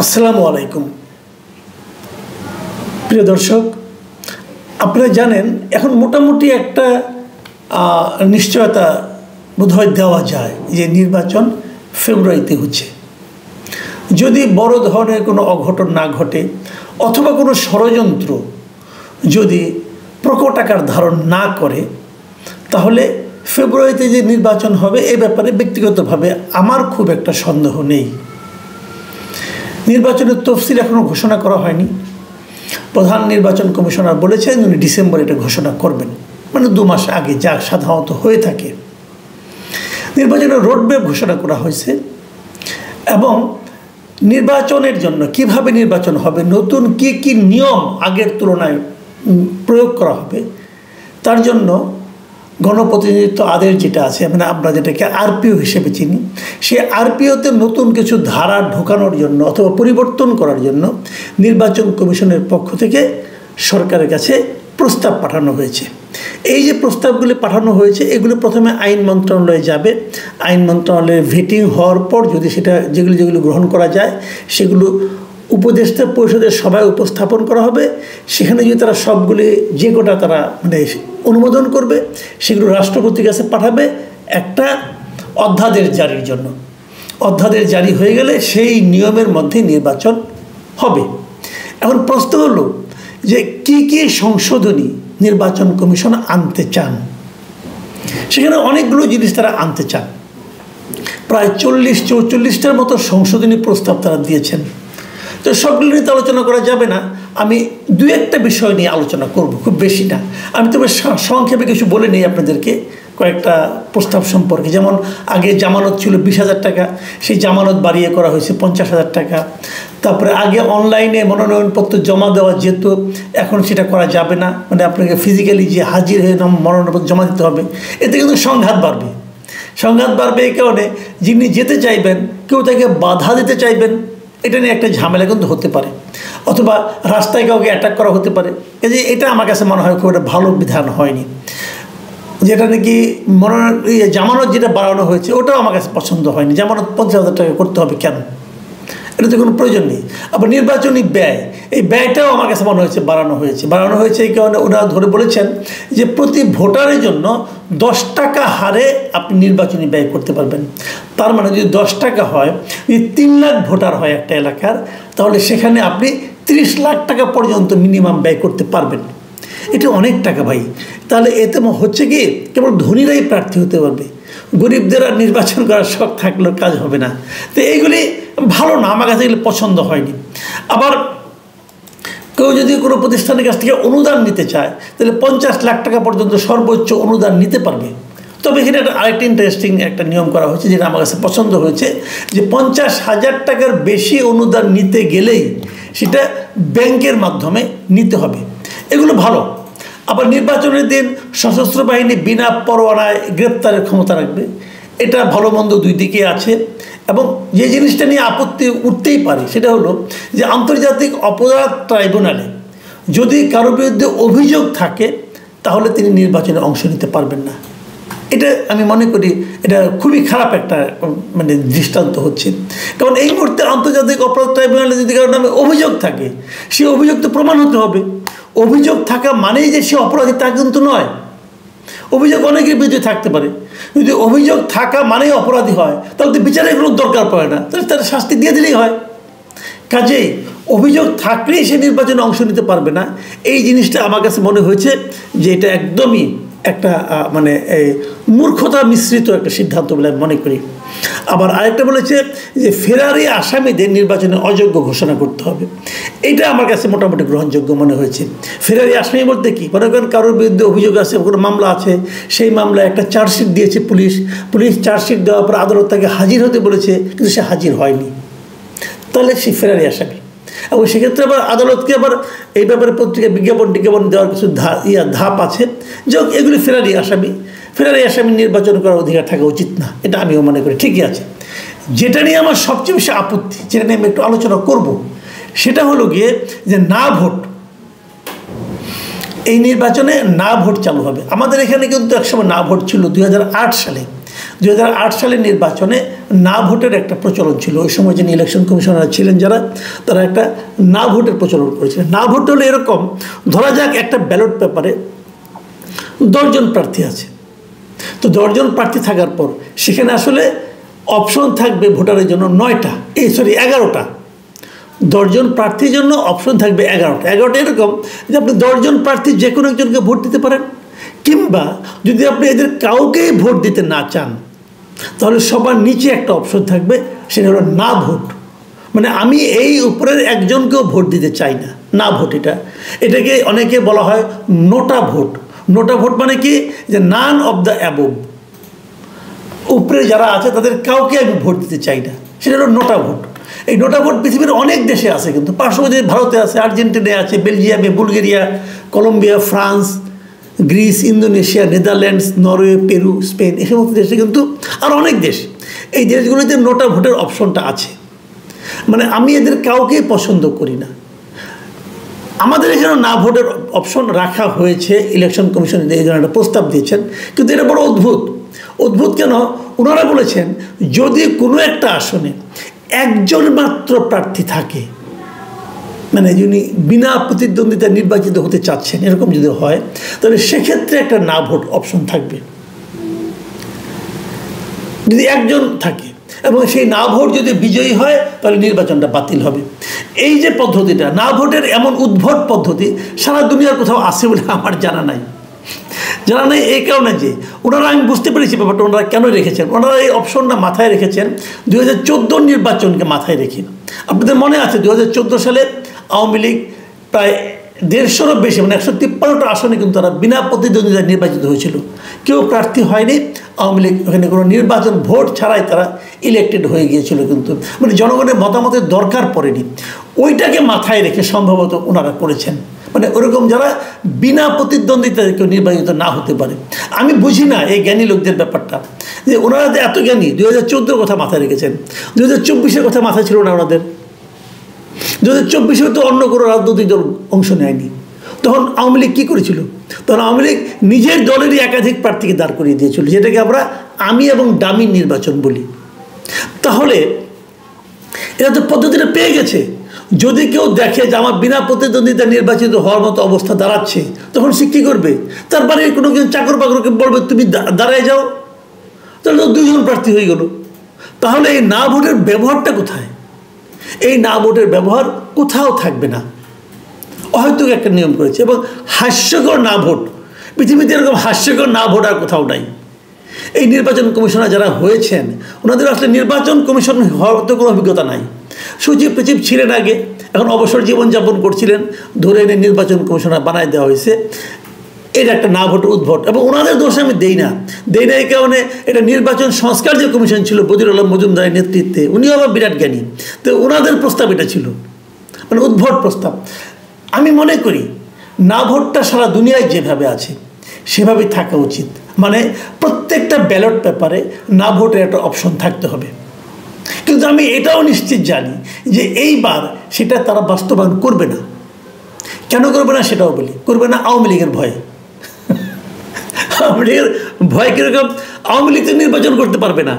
আসসালামু আলাইকুম প্রিয় দর্শক, আপনারা জানেন এখন মোটামুটি একটা নিশ্চয়তা বোধহয় দেওয়া যায় যে নির্বাচন ফেব্রুয়ারিতে হচ্ছে। যদি বড় ধরনের কোনো অঘটন না ঘটে অথবা কোনো ষড়যন্ত্র যদি প্রকট আকার ধারণ না করে, তাহলে ফেব্রুয়ারিতে যে নির্বাচন হবে এ ব্যাপারে ব্যক্তিগতভাবে আমার খুব একটা সন্দেহ নেই। নির্বাচনের তফসিল এখনও ঘোষণা করা হয়নি। প্রধান নির্বাচন কমিশনার বলেছেন উনি ডিসেম্বরে এটা ঘোষণা করবেন, মানে 2 মাস আগে, যা সাধারণত হয়ে থাকে। নির্বাচনের রোডম্যাপ ঘোষণা করা হয়েছে এবং নির্বাচনের জন্য কিভাবে নির্বাচন হবে, নতুন কি কি নিয়ম আগের তুলনায় প্রয়োগ করা হবে, তার জন্য গণপ্রতিনিধিত্ব আদেশ যেটা আছে, মানে আমরা যেটাকে আরপিও হিসেবে চিনি, সেই আরপিওতে নতুন কিছু ধারা ঢোকানোর জন্য অথবা পরিবর্তন করার জন্য নির্বাচন কমিশনের পক্ষ থেকে সরকারের কাছে প্রস্তাব পাঠানো হয়েছে। এই যে প্রস্তাবগুলি পাঠানো হয়েছে এগুলো প্রথমে আইন মন্ত্রণালয়ে যাবে। আইন মন্ত্রণালয়ে ভেটিং হওয়ার পর যদি সেটা যেগুলো গ্রহণ করা যায় সেগুলো উপদেষ্টা পরিষদের সভায় উপস্থাপন করা হবে। সেখানে যদি তারা সবগুলি যে কোটা তারা মানে অনুমোদন করবে, সেগুলো রাষ্ট্রপতির কাছে পাঠাবে একটা অধ্যাদেশ জারির জন্য। অধ্যাদেশ জারি হয়ে গেলে সেই নিয়মের মধ্যে নির্বাচন হবে। এখন প্রশ্ন হলো যে কি কি সংশোধনী নির্বাচন কমিশন আনতে চান। সেখানে অনেকগুলো জিনিস তারা আনতে চান, প্রায় 40-44টার মতো সংশোধনী প্রস্তাব তারা দিয়েছেন। তো সবগুলো নিয়ে আলোচনা করা যাবে না, আমি 2-1টা বিষয় নিয়ে আলোচনা করব, খুব বেশি না। আমি তবে সংক্ষেপে কিছু বলে নিই আপনাদেরকে কয়েকটা প্রস্তাব সম্পর্কে। যেমন আগে জামানত ছিল 20,000 টাকা, সেই জামানত বাড়িয়ে করা হয়েছে 50,000 টাকা। তারপরে আগে অনলাইনে মনোনয়নপত্র জমা দেওয়া যেত, এখন সেটা করা যাবে না, মানে আপনাকে ফিজিক্যালি যে হাজির হয়ে মনোনয়নপত্র জমা দিতে হবে। এতে কিন্তু সংঘাত বাড়বে। সংঘাত বাড়বে এই কারণে যিনি যেতে চাইবেন কেউ তাকে বাধা দিতে চাইবেন, এটা নিয়ে একটা ঝামেলা কিন্তু হতে পারে, অথবা রাস্তায় কাউকে অ্যাটাক করা হতে পারে। এই যে এটা আমার কাছে মনে হয় খুব একটা ভালো বিধান হয়নি। যেটা নাকি জামানত যেটা বাড়ানো হয়েছে ওটাও আমার কাছে পছন্দ হয়নি। জামানত 50,000 টাকা করতে হবে কেন? এটা তো কোনো প্রয়োজন নেই। আবার নির্বাচনী ব্যয়, এই ব্যয়টাও আমার কাছে মনে হয়েছে বাড়ানো হয়েছে এই কারণে ওরা ধরে বলেছেন যে প্রতি ভোটারের জন্য 10 টাকা হারে আপনি নির্বাচনী ব্যয় করতে পারবেন। তার মানে যদি 10 টাকা হয়, যদি 3 লাখ ভোটার হয় একটা এলাকার, তাহলে সেখানে আপনি 30 লাখ টাকা পর্যন্ত মিনিমাম ব্যয় করতে পারবেন। এটা অনেক টাকা ভাই। তাহলে এতে হচ্ছে কি কেবল ধনীরাই প্রার্থী হতে পারবে, গরিবদের আর নির্বাচন করার শখ থাকলেও কাজ হবে না। তো এইগুলি ভালো না, আমার কাছে এগুলো পছন্দ হয়নি। আবার কেউ যদি কোনো প্রতিষ্ঠানের কাছ থেকে অনুদান নিতে চায় তাহলে 50 লাখ টাকা পর্যন্ত সর্বোচ্চ অনুদান নিতে পারবে। তবে এখানে আরেকটা ইন্টারেস্টিং একটা নিয়ম করা হয়েছে যেটা আমার কাছে পছন্দ হয়েছে, যে 50,000 টাকার বেশি অনুদান নিতে গেলেই সেটা ব্যাংকের মাধ্যমে নিতে হবে। এগুলো ভালো। আবার নির্বাচনের দিন সশস্ত্র বাহিনী বিনা পরোয়ানায় গ্রেপ্তারের ক্ষমতা রাখবে, এটা ভালো মন্দ দুই দিকে আছে। এবং যে জিনিসটা নিয়ে আপত্তি উঠতেই পারে সেটা হলো যে আন্তর্জাতিক অপরাধ ট্রাইব্যুনালে যদি কারো বিরুদ্ধে অভিযোগ থাকে তাহলে তিনি নির্বাচনে অংশ নিতে পারবেন না। এটা আমি মনে করি এটা খুবই খারাপ একটা মানে দৃষ্টান্ত হচ্ছে। কারণ এই মুহূর্তে আন্তর্জাতিক অপরাধ ট্রাইব্যুনালে যদি কারোর নামে অভিযোগ থাকে, সেই অভিযোগ তো প্রমাণ হতে হবে। অভিযোগ থাকা মানেই যে সে অপরাধী তা কিন্তু নয়। অভিযোগ অনেকের বিরুদ্ধে থাকতে পারে, যদি অভিযোগ থাকা মানেই অপরাধী হয় তাহলে তো বিচারের কোনো দরকার পড়ে না, তাহলে তার শাস্তি দিয়ে দিলেই হয়। কাজেই অভিযোগ থাকলেই সে নির্বাচনে অংশ নিতে পারবে না, এই জিনিসটা আমার কাছে মনে হয়েছে যে এটা একদমই একটা মানে মূর্খতা মিশ্রিত একটা সিদ্ধান্ত বলে আমি মনে করি। আবার আরেকটা বলেছে যে ফেরারি আসামিদের নির্বাচনে অযোগ্য ঘোষণা করতে হবে। এটা আমার কাছে মোটামুটি গ্রহণযোগ্য মনে হয়েছে। ফেরারি আসামি বলতে কি, মনে করেন কারোর বিরুদ্ধে অভিযোগ আছে, কোনো মামলা আছে, সেই মামলায় একটা চার্জশিট দিয়েছে পুলিশ চার্জশিট দেওয়ার পর আদালত তাকে হাজির হতে বলেছে কিন্তু সে হাজির হয়নি, তাহলে সে ফেরারি আসামি। এবং সেক্ষেত্রে আবার আদালতকে আবার এই ব্যাপারে পত্রিকা বিজ্ঞাপন দেওয়ার কিছু ধাপ আছে। যে এগুলি ফেরারি আসামি নির্বাচন করার অধিকার থাকা উচিত না, এটা আমিও মনে করি। ঠিকই আছে। যেটা নিয়ে আমার সবচেয়ে বেশি আপত্তি, যেটা নিয়ে আমি একটু আলোচনা করব, সেটা হলো গিয়ে যে না ভোট। এই নির্বাচনে না ভোট চালু হবে। আমাদের এখানে কিন্তু একসময় না ভোট ছিল 2008 সালে। 2008 সালের নির্বাচনে না ভোটের একটা প্রচলন ছিল। ওই সময় যিনি ইলেকশন কমিশনার ছিলেন যারা, তারা একটা না ভোটের প্রচলন করেছিলেন। না ভোট হলে এরকম, ধরা যাক একটা ব্যালট পেপারে 10 জন প্রার্থী আছে, তো 10 জন প্রার্থী থাকার পর সেখানে আসলে অপশন থাকবে ভোটারের জন্য 11টা। 10 জন প্রার্থীর জন্য অপশন থাকবে 11টা এরকম যে আপনি 10 জন প্রার্থী যে কোনো একজনকে ভোট দিতে পারেন, কিংবা যদি আপনি এদের কাউকেই ভোট দিতে না চান তাহলে সবার নিচে একটা অপশন থাকবে, সেটা হলো না ভোট। মানে আমি এই উপরের একজনকেও ভোট দিতে চাই না, না ভোট। এটাকে অনেকে বলা হয় নোটা ভোট। নোটা ভোট মানে কি, যে নান অফ দ্য অ্যাবভ, উপরে যারা আছে তাদের কাউকে আমি ভোট দিতে চাই না, সেটা হলো নোটা ভোট। এই নোটা ভোট পৃথিবীর অনেক দেশে আছে, কিন্তু পার্শ্ববর্তী ভারতে আছে, আর্জেন্টিনায় আছে, বেলজিয়ামে, Bulgaria, Colombia, France, Greece, Indonesia, Netherlands, Norway, Peru, Spain, এই সমস্ত দেশে কিন্তু আর অনেক দেশ, এই দেশগুলোতে নোটা ভোটের অপশনটা আছে। মানে আমি এদের কাউকেই পছন্দ করি না। আমাদের এখানে না ভোটের অপশন রাখা হয়েছে, ইলেকশন কমিশন এই জন্য একটা প্রস্তাব দিয়েছেন, কিন্তু এটা বড় অদ্ভুত কেন? ওনারা বলেছেন যদি কোনো একটা আসনে একজন মাত্র প্রার্থী থাকে, মানে যিনি বিনা প্রতিদ্বন্দ্বিতা নির্বাচিত হতে চাচ্ছেন, এরকম যদি হয় তাহলে সেক্ষেত্রে একটা না ভোট অপশন থাকবে। যদি একজন থাকে এবং সেই না ভোট যদি বিজয়ী হয় তাহলে নির্বাচনটা বাতিল হবে। এই যে পদ্ধতিটা, না ভোটের এমন উদ্ভট পদ্ধতি সারা দুনিয়ার কোথাও আছে বলে আমার জানা নাই। এই কারণে যে ওনারা, আমি বুঝতে পেরেছি ব্যাপারটা ওনারা কেন রেখেছেন। ওনারা এই অপশনটা মাথায় রেখেছেন 2014 নির্বাচনকে মাথায় রেখে। আপনাদের মনে আছে 2014 সালে আওয়ামী লীগ প্রায় 150-রও বেশি, মানে 153টা আসনে কিন্তু তারা বিনা প্রতিদ্বন্দ্বিতায় নির্বাচিত হয়েছিল। কেউ প্রার্থী হয়নি, আওয়ামী লীগ ওখানে কোনো নির্বাচন ভোট ছাড়াই তারা ইলেক্টেড হয়ে গিয়েছিল, কিন্তু মানে জনগণের মতামতের দরকার পড়েনি। ওইটাকে মাথায় রেখে সম্ভবত ওনারা করেছেন, মানে ওরকম যারা বিনা প্রতিদ্বন্দ্বিতায় কেউ নির্বাচিত না হতে পারে। আমি বুঝি না এই জ্ঞানী লোকদের ব্যাপারটা, যে ওনারা যে এত জ্ঞানী। 2014 কথা মাথায় রেখেছেন, 2024 কথা মাথায় ছিল না ওনাদের। 2024 তো অন্য কোনো রাজনৈতিক দল অংশ নেয়নি। তখন আওয়ামী লীগ কী করেছিল? তখন আওয়ামী লীগ নিজের দলেরই একাধিক প্রার্থীকে দাঁড় করিয়ে দিয়েছিল, যেটাকে আমরা আমি এবং ডামি নির্বাচন বলি। তাহলে এরা তো পদ্ধতিটা পেয়ে গেছে। যদি কেউ দেখে যে আমার বিনা প্রতিদ্বন্দ্বিতা নির্বাচিত হওয়ার মতো অবস্থা দাঁড়াচ্ছে, তখন সে কী করবে? তার বাড়ির কোনো কিছু চাকর বাকরকে বলবে তুমি দাঁড়ায় যাও, তাহলে তো 2 জন প্রার্থী হয়ে গেল। তাহলে এই না ভোটের ব্যবহারটা কোথায়? এই না ভোটের ব্যবহার কোথাও থাকবে না। হয়তো একটা নিয়ম করেছে, এবং হাস্যকর না ভোট, পৃথিবীতে এরকম হাস্যকর না ভোট আর কোথাও নাই। এই নির্বাচন কমিশনার যারা হয়েছেন, ওনাদের আসলে নির্বাচন কমিশন হওয়ার তো কোনো অভিজ্ঞতা নাই। সচিব ছিলেন আগে, এখন অবসর জীবনযাপন করছিলেন, ধরে এনে নির্বাচন কমিশনার বানায় দেওয়া হয়েছে। এটা একটা না ভোটের উদ্ভট, এবং ওনাদের দোষ আমি দেই না। এই কারণে এটা নির্বাচন সংস্কার যে কমিশন ছিল বদিউল আলম মজুমদারের নেতৃত্বে, উনিও আবার বিরাট জ্ঞানী, তো ওনাদের প্রস্তাব এটা ছিল, মানে উদ্ভট প্রস্তাব। আমি মনে করি না ভোটটা সারা দুনিয়ায় যেভাবে আছে সেভাবেই থাকা উচিত। মানে প্রত্যেকটা ব্যালট পেপারে না ভোটের একটা অপশন থাকতে হবে। কিন্তু আমি এটাও নিশ্চিত জানি যে এইবার সেটা তারা বাস্তবায়ন করবে না। কেন করবে না সেটাও বলি। করবে না আওয়ামী লীগের ভয়ে। আওয়ামী লীগের ভয় কীরকম? আওয়ামী লীগ তো নির্বাচন করতে পারবে না।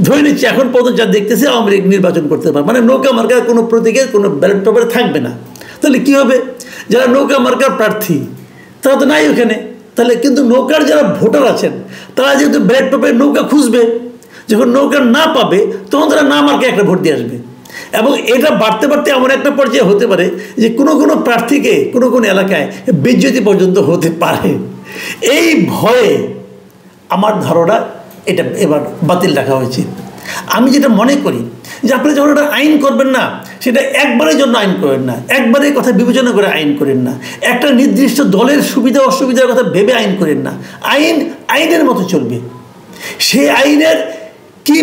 ধরে নিচ্ছি এখন পর্যন্ত যা দেখতেছি আওয়ামী লীগ নির্বাচন করতে পারবে, মানে নৌকা মার্কার কোনো প্রতীকের কোনো ব্যালট পেপারে থাকবে না। তাহলে কী হবে? যারা নৌকা মার্কার প্রার্থী তারা তো নাই ওখানে। তাহলে কিন্তু নৌকার যারা ভোটার আছেন তারা যেহেতু ব্যালট পেপারে নৌকা খুঁজবে, যখন নৌকা না পাবে তখন তারা না মার্কে একটা ভোট দিয়ে আসবে। এবং এটা বাড়তে বাড়তে এমন একটা পর্যায়ে হতে পারে যে কোনো প্রার্থীকে কোনো এলাকায় বেজ্জতি পর্যন্ত হতে পারে। এই ভয়ে আমার ধারণা এটা এবার বাতিল রাখা হয়েছে। আমি যেটা মনে করি যে আপনারা যখন একটা আইন করবেন না, সেটা একবারের জন্য আইন করেন না, একবারের কথা বিবেচনা করে আইন করেন না, একটা নির্দিষ্ট দলের সুবিধা অসুবিধার কথা ভেবে আইন করেন না। আইন আইনের মতো চলবে। সেই আইনের কি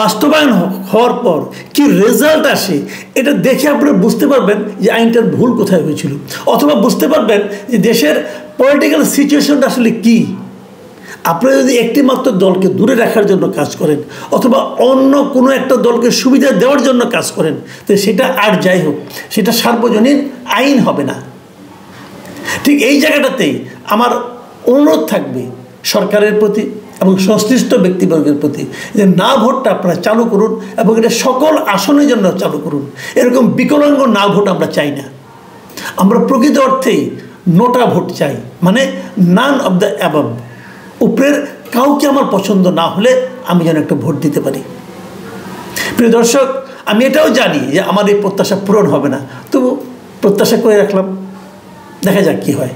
বাস্তবায়ন হওয়ার পর কি রেজাল্ট আসে এটা দেখে আপনারা বুঝতে পারবেন যে আইনটার ভুল কোথায় হয়েছিল, অথবা বুঝতে পারবেন যে দেশের পলিটিক্যাল সিচুয়েশনটা আসলে কী। আপনারা যদি একটি মাত্র দলকে দূরে রাখার জন্য কাজ করেন, অথবা অন্য কোনো একটা দলকে সুবিধা দেওয়ার জন্য কাজ করেন, তো সেটা আর যাই হোক সেটা সার্বজনীন আইন হবে না। ঠিক এই জায়গাটাতেই আমার অনুরোধ থাকবে সরকারের প্রতি, এবং সংশ্লিষ্ট ব্যক্তিবর্গের প্রতি যে না ভোটটা আপনারা চালু করুন এবং এটা সকল আসনের জন্য চালু করুন। এরকম বিকলাঙ্গ না ভোট আমরা চাই না। আমরা প্রকৃত অর্থেই নোটা ভোট চাই, মানে নান অব দ্য অ্যাবভ। উপরের কাউকে আমার পছন্দ না হলে আমি যেন একটা ভোট দিতে পারি। প্রিয় দর্শক, আমি এটাও জানি যে আমার এই প্রত্যাশা পূরণ হবে না, তবু প্রত্যাশা করে রাখলাম, দেখা যাক কী হয়।